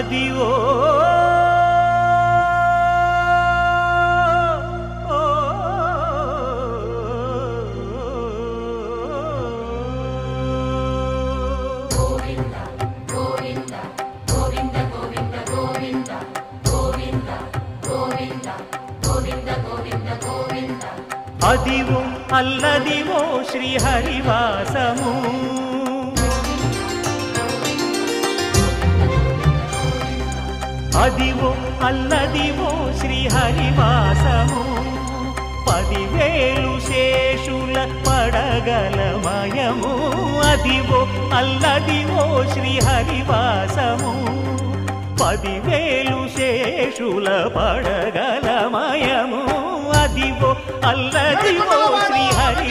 Adivo Adivo Alladivo శ్రీహరివాసము Adivo Alladivo శ్రీహరివాసము 10,000 శేషుల పడగలమయము Adivo Alladivo శ్రీహరివాసము 10,000 శేషుల పడగలమయము Adivo Alladivo Srihari